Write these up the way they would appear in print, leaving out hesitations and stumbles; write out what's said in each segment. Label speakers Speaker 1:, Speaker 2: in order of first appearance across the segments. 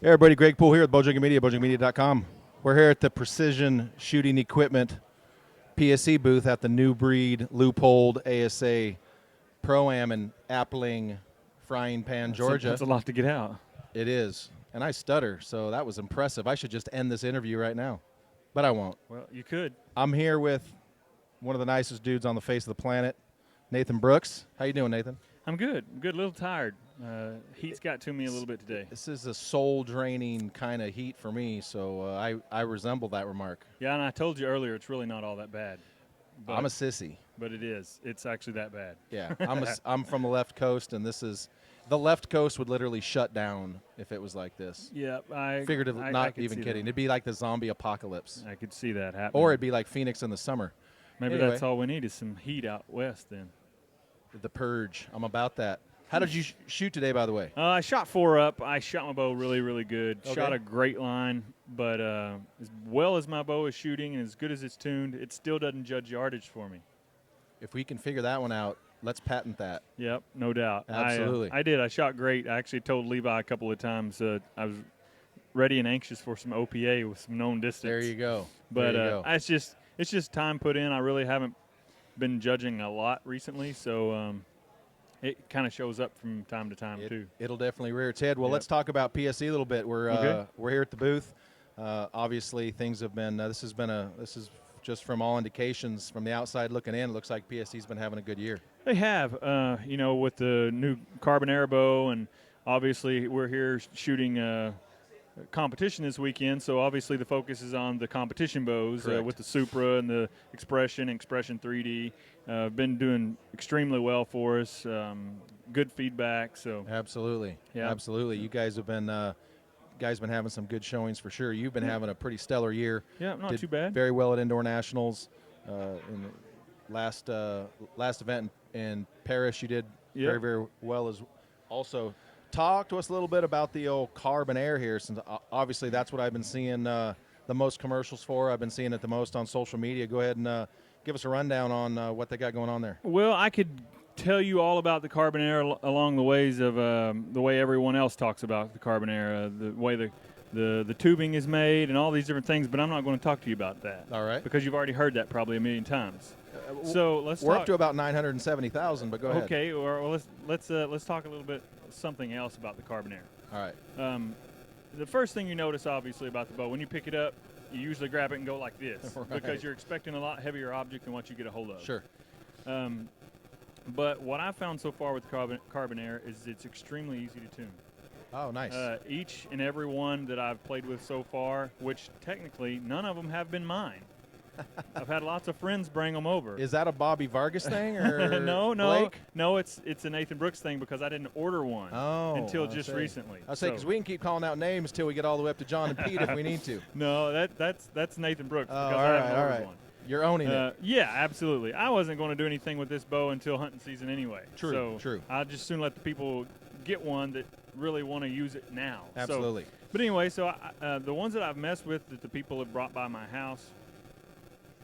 Speaker 1: Hey everybody, Greg Poole here with Bowjunky Media, bowjunkymedia.com. We're here at the Precision Shooting Equipment PSE booth at the New Breed Loophole ASA Pro-Am in Appling, Frying Pan, Georgia.
Speaker 2: That's a lot to get out.
Speaker 1: It is. And I stutter, so that was impressive. I should just end this interview right now, but I won't.
Speaker 2: Well, you could.
Speaker 1: I'm here with one of the nicest dudes on the face of the planet, Nathan Brooks. How you doing, Nathan?
Speaker 2: I'm good. I'm good. A little tired. Heat's got to me a little bit today.
Speaker 1: This is a soul-draining kind of heat for me, so I resemble that remark.
Speaker 2: Yeah, and I told you earlier it's really not all that bad. But,
Speaker 1: I'm a sissy.
Speaker 2: But it is. It's actually that bad.
Speaker 1: Yeah, I'm from the left coast, and this is the left coast would literally shut down if it was like this.
Speaker 2: Yeah,
Speaker 1: Figuratively, not even kidding.
Speaker 2: That.
Speaker 1: It'd be like the zombie apocalypse.
Speaker 2: I could see that happening.
Speaker 1: Or it'd be like Phoenix in the summer.
Speaker 2: Maybe
Speaker 1: anyway,
Speaker 2: that's all we need is some heat out west then.
Speaker 1: The purge. I'm about that. How did you shoot today, by the way?
Speaker 2: I shot 4 up. I shot my bow really, really good.
Speaker 1: Okay.
Speaker 2: Shot a great line, but as well as my bow is shooting and as good as it's tuned, it still doesn't judge yardage for me.
Speaker 1: If we can figure that one out, let's patent that.
Speaker 2: Yep, no doubt.
Speaker 1: Absolutely.
Speaker 2: I did. I shot great. I actually told Levi a couple of times I was ready and anxious for some OPA with some known distance.
Speaker 1: There you go.
Speaker 2: But
Speaker 1: there you go.
Speaker 2: it's just time put in. I really haven't been judging a lot recently, so it kind of shows up from time to time too.
Speaker 1: It'll definitely rear its head. Well, let's talk about PSE a little bit. We're here at the booth. Obviously, things have been. This is just from all indications from the outside looking in. It looks like PSE's been having a good year.
Speaker 2: They have, with the new carbon air bow, and obviously we're here shooting competition this weekend. So obviously the focus is on the competition bows with the Supra and the Expression 3D. Been doing extremely well for us. Good feedback. So
Speaker 1: absolutely,
Speaker 2: yeah,
Speaker 1: absolutely. You guys have been. Guys been having some good showings for sure. You've been having a pretty stellar year.
Speaker 2: Yeah, not
Speaker 1: Did
Speaker 2: too bad.
Speaker 1: Very well at indoor nationals. In the last event in Paris, you did very, very well as also. Talk to us a little bit about the old carbon air here, since obviously that's what I've been seeing the most commercials for. I've been seeing it the most on social media. Go ahead and give us a rundown on what they got going on there.
Speaker 2: Well, I could tell you all about the carbon air along the ways of the way everyone else talks about the carbon air, the way the tubing is made and all these different things, but I'm not going to talk to you about that.
Speaker 1: All right.
Speaker 2: Because you've already heard that probably a million times. So
Speaker 1: we're up to about 970,000, but go ahead.
Speaker 2: Okay, well let's talk a little bit something else about the carbon air.
Speaker 1: All right.
Speaker 2: The first thing you notice obviously about the bow, when you pick it up, you usually grab it and go like this
Speaker 1: right.
Speaker 2: because you're expecting a lot heavier object than what you get a hold of.
Speaker 1: Sure.
Speaker 2: But what I've found so far with carbon air is it's extremely easy to tune.
Speaker 1: Oh, nice.
Speaker 2: Each and every one that I've played with so far, which technically none of them have been mine. I've had lots of friends bring them over.
Speaker 1: Is that a Bobby Vargas thing or
Speaker 2: No,
Speaker 1: Blake?
Speaker 2: No, it's a Nathan Brooks thing because I didn't order one until just recently.
Speaker 1: I say because we can keep calling out names till we get all the way up to John and Pete if we need to.
Speaker 2: No, that's Nathan Brooks.
Speaker 1: Oh,
Speaker 2: because
Speaker 1: all
Speaker 2: I
Speaker 1: right,
Speaker 2: haven't
Speaker 1: all
Speaker 2: ordered
Speaker 1: right.
Speaker 2: one.
Speaker 1: You're owning it.
Speaker 2: Yeah, absolutely. I wasn't going to do anything with this bow until hunting season anyway.
Speaker 1: True.
Speaker 2: I'll just soon let the people get one that really want to use it now.
Speaker 1: Absolutely.
Speaker 2: But anyway, so the ones that I've messed with that the people have brought by my house,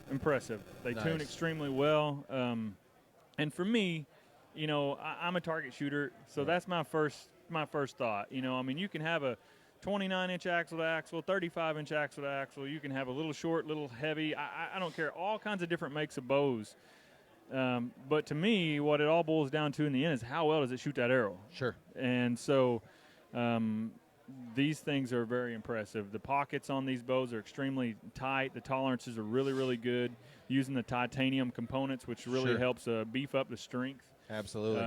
Speaker 2: impressive. They
Speaker 1: Nice.
Speaker 2: tune extremely well. And for me, I'm a target shooter, so that's my first thought. I mean, you can have a 29-inch axle to axle, 35-inch axle to axle. You can have a little short, little heavy. I don't care. All kinds of different makes of bows. But to me, what it all boils down to in the end is how well does it shoot that arrow?
Speaker 1: Sure.
Speaker 2: And so these things are very impressive. The pockets on these bows are extremely tight. The tolerances are really, really good. Using the titanium components, which really helps beef up the strength.
Speaker 1: Absolutely.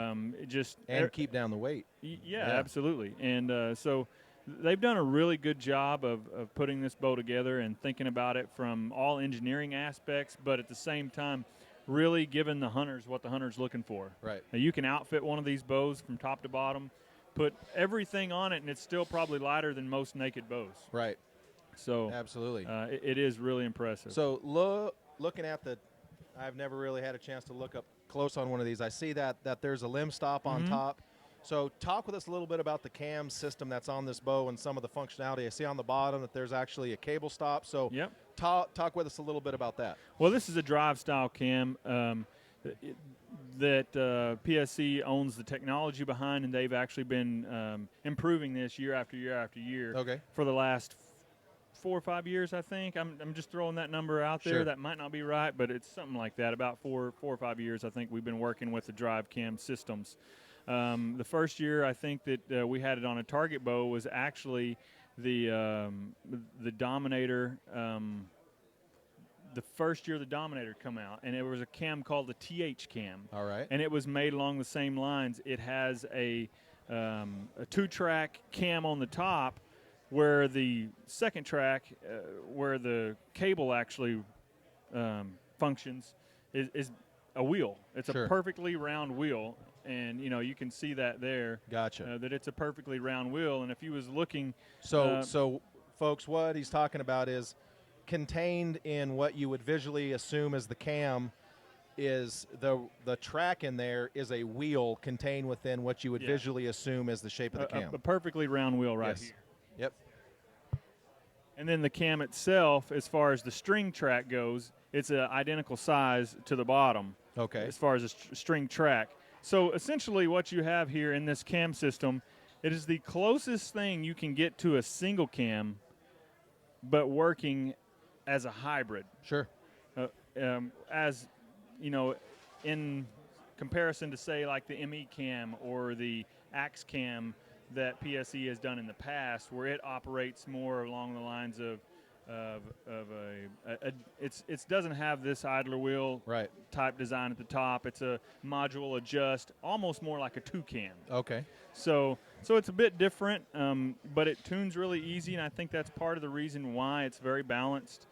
Speaker 2: And
Speaker 1: keep down the weight.
Speaker 2: Yeah, absolutely. And so they've done a really good job of putting this bow together and thinking about it from all engineering aspects, but at the same time, really giving the hunters what the hunter's looking for.
Speaker 1: Right.
Speaker 2: Now, you can outfit one of these bows from top to bottom, put everything on it, and it's still probably lighter than most naked bows.
Speaker 1: Right.
Speaker 2: So
Speaker 1: absolutely.
Speaker 2: It is really impressive.
Speaker 1: So looking at I've never really had a chance to look up close on one of these. I see that there's a limb stop on top. So talk with us a little bit about the cam system that's on this bow and some of the functionality. I see on the bottom that there's actually a cable stop. So talk with us a little bit about that.
Speaker 2: Well, this is a drive style cam. that PSE owns the technology behind, and they've actually been improving this year after year after year
Speaker 1: Okay.
Speaker 2: for the last 4 or 5 years, I think. I'm just throwing that number out there.
Speaker 1: Sure.
Speaker 2: That might not be right, but it's something like that. About 4 or 5 years, I think we've been working with the drive cam systems. The first year I think that we had it on a target bow was actually the Dominator. The first year the Dominator come out, and it was a cam called the TH cam.
Speaker 1: All right.
Speaker 2: And it was made along the same lines. It has a 2-track cam on the top, where the second track, where the cable actually functions, is a wheel. It's
Speaker 1: Sure.
Speaker 2: a perfectly round wheel, and you can see that there.
Speaker 1: Gotcha.
Speaker 2: That it's a perfectly round wheel, and if you was looking,
Speaker 1: So folks, what he's talking about is contained in what you would visually assume as the cam is the track in there is a wheel contained within what you would visually assume as the shape of the cam.
Speaker 2: a perfectly round wheel right
Speaker 1: Yes.
Speaker 2: here.
Speaker 1: Yep.
Speaker 2: And then the cam itself, as far as the string track goes, it's an identical size to the bottom.
Speaker 1: Okay.
Speaker 2: As far as a string track. So essentially what you have here in this cam system, it is the closest thing you can get to a single cam, but working as a hybrid.
Speaker 1: Sure.
Speaker 2: As, in comparison to, say, like the ME cam or the Axe cam that PSE has done in the past, where it operates more along the lines of it doesn't have this idler wheel type design at the top. It's a module adjust, almost more like a 2-cam.
Speaker 1: Okay.
Speaker 2: So it's a bit different, but it tunes really easy, and I think that's part of the reason why it's very balanced.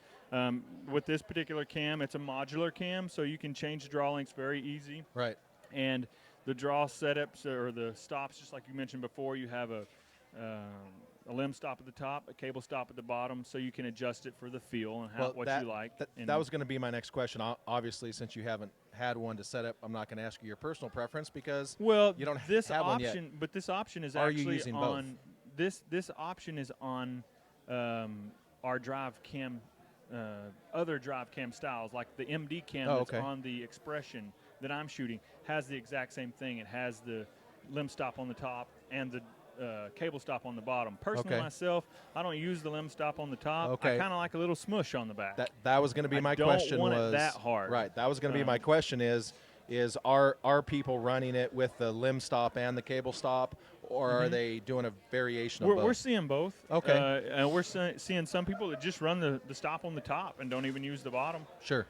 Speaker 2: With this particular cam, it's a modular cam, so you can change the draw lengths very easy.
Speaker 1: Right.
Speaker 2: And the draw setups or the stops, just like you mentioned before, you have a limb stop at the top, a cable stop at the bottom, so you can adjust it for the feel and what you like.
Speaker 1: That was going to be my next question. Obviously, since you haven't had one to set up, I'm not going to ask you your personal preference because you don't have one yet.
Speaker 2: But this option is
Speaker 1: Are you
Speaker 2: actually
Speaker 1: using
Speaker 2: on this option is on our drive cam, other drive cam styles, like the MD cam that's on the Expression that I'm shooting has the exact same thing. It has the limb stop on the top and the cable stop on the bottom. Personally, myself, I don't use the limb stop on the top. I kind of like a little smush on the back.
Speaker 1: That was going to be my question.
Speaker 2: I don't want it that hard.
Speaker 1: Right. That was going to be my question is are people running it with the limb stop and the cable stop, or are they doing a variation of both?
Speaker 2: We're seeing both.
Speaker 1: Okay.
Speaker 2: And we're seeing some people that just run the stop on the top and don't even use the bottom.
Speaker 1: Sure.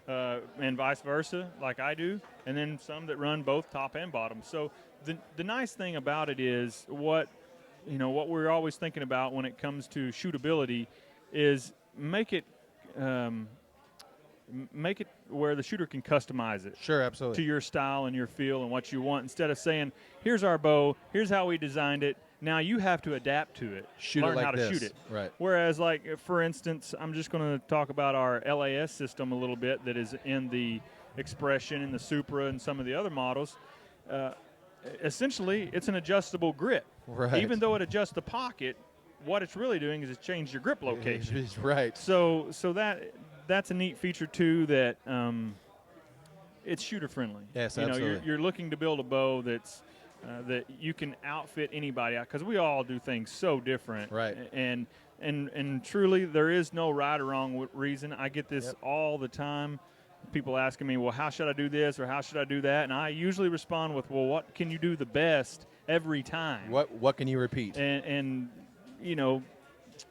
Speaker 2: And vice versa, like I do. And then some that run both top and bottom. So the nice thing about it is what we're always thinking about when it comes to shootability is make it where the shooter can customize it.
Speaker 1: Sure, absolutely.
Speaker 2: To your style and your feel and what you want, instead of saying, here's our bow, here's how we designed it, now you have to adapt to it. Learn how to shoot it.
Speaker 1: Right.
Speaker 2: Whereas, like, for instance, I'm just going to talk about our LAS system a little bit that is in the Expression and the Supra and some of the other models. Essentially, it's an adjustable grip.
Speaker 1: Right.
Speaker 2: Even though it adjusts the pocket, what it's really doing is it's changed your grip location.
Speaker 1: Right.
Speaker 2: So that's a neat feature too, that it's shooter friendly.
Speaker 1: Yes,
Speaker 2: absolutely. You're looking to build a bow that's that you can outfit anybody out, because we all do things so different.
Speaker 1: Right.
Speaker 2: And truly, there is no right or wrong reason. I get this all the time. People asking me, well, how should I do this or how should I do that? And I usually respond with, well, what can you do the best every time?
Speaker 1: What can you repeat?
Speaker 2: And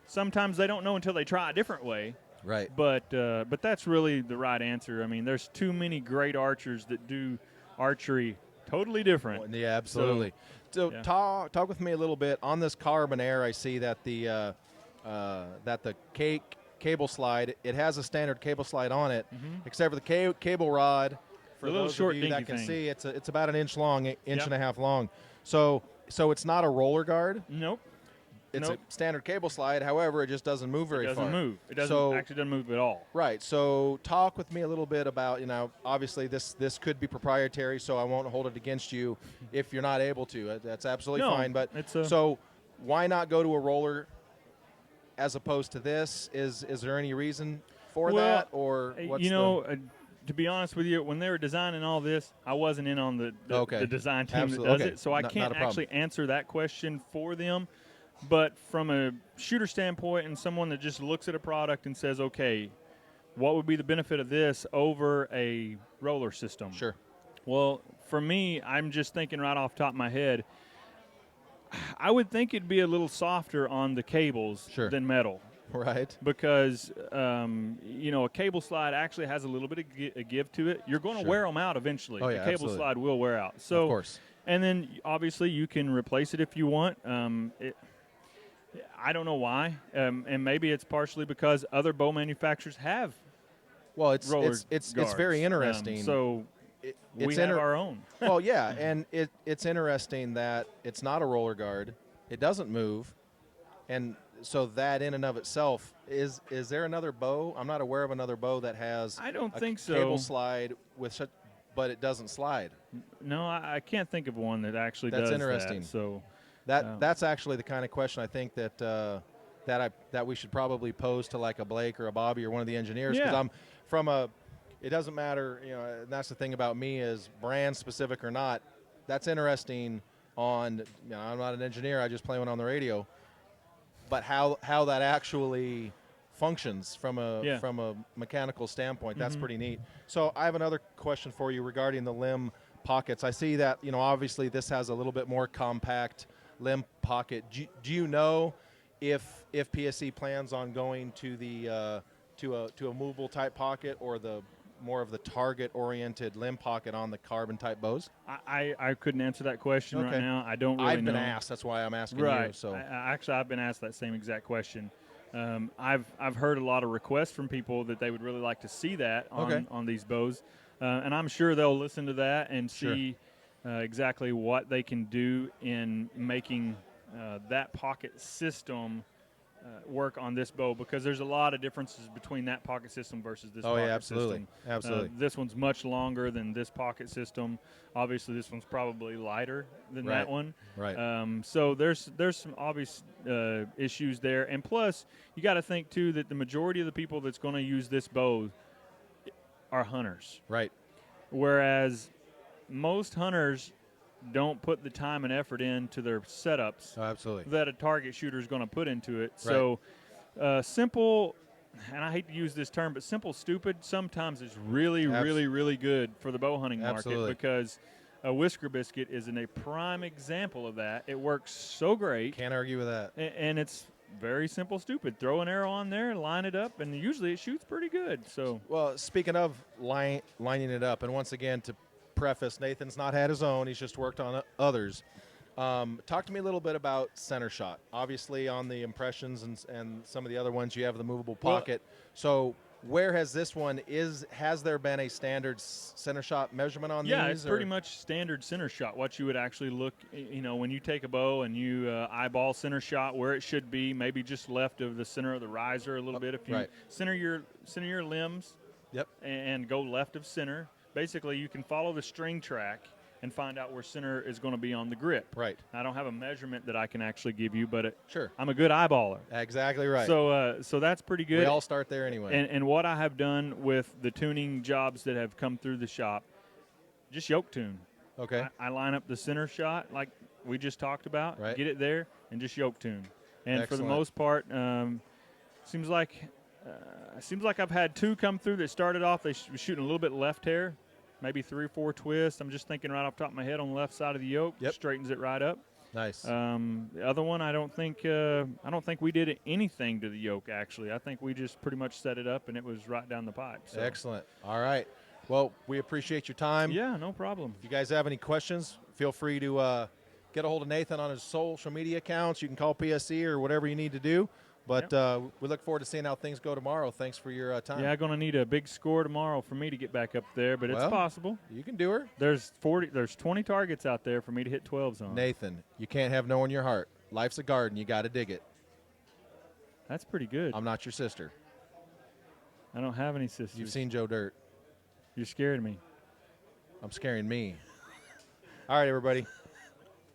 Speaker 2: sometimes they don't know until they try a different way.
Speaker 1: Right.
Speaker 2: But that's really the right answer. I mean, there's too many great archers that do archery totally different.
Speaker 1: Yeah, absolutely. So talk with me a little bit on this Carbon Air. I see that the cable slide, it has a standard cable slide on it, except for the cable rod. For
Speaker 2: the little
Speaker 1: those
Speaker 2: short
Speaker 1: of you that can
Speaker 2: thing.
Speaker 1: see, it's about an inch long, inch and a half long. So it's not a roller guard.
Speaker 2: Nope.
Speaker 1: It's a standard cable slide. However, it just doesn't move very far.
Speaker 2: It doesn't move. It actually doesn't move at all.
Speaker 1: Right. So talk with me a little bit about, obviously this could be proprietary, so I won't hold it against you if you're not able to. That's absolutely fine. But so why not go to a roller as opposed to this? Is there any reason for that, or what's
Speaker 2: to be honest with you, when they were designing all this, I wasn't in on the design team
Speaker 1: Absolutely.
Speaker 2: that does
Speaker 1: Okay.
Speaker 2: it, so I
Speaker 1: Not a
Speaker 2: can't
Speaker 1: problem.
Speaker 2: actually answer that question for them. But from a shooter standpoint and someone that just looks at a product and says, okay, what would be the benefit of this over a roller system?
Speaker 1: Sure.
Speaker 2: Well, for me, I'm just thinking right off the top of my head, I would think it'd be a little softer on the cables than metal.
Speaker 1: Right.
Speaker 2: Because, a cable slide actually has a little bit of a give to it. You're going to wear them out eventually.
Speaker 1: Oh, yeah,
Speaker 2: the cable
Speaker 1: absolutely.
Speaker 2: slide will wear out. So,
Speaker 1: of course.
Speaker 2: And then, obviously, you can replace it if you want. I don't know why. And maybe it's partially because other bow manufacturers have
Speaker 1: Well,
Speaker 2: roller
Speaker 1: it's
Speaker 2: guards.
Speaker 1: very interesting.
Speaker 2: So we have our own.
Speaker 1: Well, yeah, and it's interesting that it's not a roller guard. It doesn't move, and so that in and of itself is there another bow? I'm not aware of another bow that has
Speaker 2: I don't
Speaker 1: a
Speaker 2: think so.
Speaker 1: cable slide with such, but it doesn't slide.
Speaker 2: No, I can't think of one that actually
Speaker 1: That's
Speaker 2: does
Speaker 1: interesting.
Speaker 2: that. So
Speaker 1: that's actually the kind of question I think that that we should probably pose to like a Blake or a Bobby or one of the engineers, because I'm from a. It doesn't matter, and that's the thing about me is brand specific or not. That's interesting. I'm not an engineer. I just play one on the radio. But how that actually functions from a mechanical standpoint, that's pretty neat. So I have another question for you regarding the limb pockets. I see that obviously this has a little bit more compact limb pocket. Do you know if PSE plans on going to the to a movable type pocket or the more of the target oriented limb pocket on the carbon type bows?
Speaker 2: I couldn't answer that question right now. I don't really know.
Speaker 1: I've been asked. That's why I'm asking
Speaker 2: you.
Speaker 1: So
Speaker 2: actually, I've been asked that same exact question. I've heard a lot of requests from people that they would really like to see that on these bows, and I'm sure they'll listen to that and see exactly what they can do in making that pocket system work on this bow, because there's a lot of differences between that pocket system versus this pocket system.
Speaker 1: Absolutely.
Speaker 2: This one's much longer than this pocket system. Obviously, this one's probably lighter than that one.
Speaker 1: Right.
Speaker 2: So there's some obvious issues there. And plus, you got to think, too, that the majority of the people that's going to use this bow are hunters.
Speaker 1: Right.
Speaker 2: Whereas most hunters don't put the time and effort into their setups that a target shooter is going to put into it. So simple, and I hate to use this term, but simple stupid sometimes is really, really good for the bow hunting market, because a whisker biscuit is a prime example of that. It works so great.
Speaker 1: Can't argue with that.
Speaker 2: And it's very simple stupid. Throw an arrow on there, line it up, and usually it shoots pretty good. So,
Speaker 1: well, speaking of lining it up, and once again to preface, Nathan's not had his own. He's just worked on others. Talk to me a little bit about center shot. Obviously, on the Impressions and some of the other ones, you have the movable pocket. So where has this one has there been a standard center shot measurement on these?
Speaker 2: Yeah, it's pretty much standard center shot. What you would actually look, when you take a bow and you eyeball center shot where it should be, maybe just left of the center of the riser a little bit. If you center your limbs, and go left of center. Basically, you can follow the string track and find out where center is going to be on the grip.
Speaker 1: Right.
Speaker 2: I don't have a measurement that I can actually give you, but
Speaker 1: sure,
Speaker 2: I'm a good eyeballer.
Speaker 1: Exactly right.
Speaker 2: So that's pretty good.
Speaker 1: We all start there anyway.
Speaker 2: And what I have done with the tuning jobs that have come through the shop, just yoke tune.
Speaker 1: Okay.
Speaker 2: I line up the center shot like we just talked about, get it there, and just yoke tune. And for the most part, seems like I've had two come through that started off. They were shooting a little bit left hair, maybe 3 or 4 twists. I'm just thinking right off the top of my head on the left side of the yoke, straightens it right up.
Speaker 1: Nice.
Speaker 2: The other one, I don't think we did anything to the yoke. Actually, I think we just pretty much set it up and it was right down the pipe. So.
Speaker 1: Excellent. All right. Well, we appreciate your time.
Speaker 2: Yeah, no problem.
Speaker 1: If you guys have any questions, feel free to get a hold of Nathan on his social media accounts. You can call PSE or whatever you need to do. But we look forward to seeing how things go tomorrow. Thanks for your time.
Speaker 2: Yeah, I'm going to need a big score tomorrow for me to get back up there, but it's possible.
Speaker 1: You can do her.
Speaker 2: There's 20 targets out there for me to hit 12s on.
Speaker 1: Nathan, you can't have no in your heart. Life's a garden. You got to dig it.
Speaker 2: That's pretty good.
Speaker 1: I'm not your sister.
Speaker 2: I don't have any sisters.
Speaker 1: You've seen Joe Dirt.
Speaker 2: You're scaring me.
Speaker 1: I'm scaring me. All right, everybody.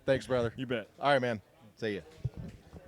Speaker 1: Thanks, brother.
Speaker 2: You bet.
Speaker 1: All right, man. See ya.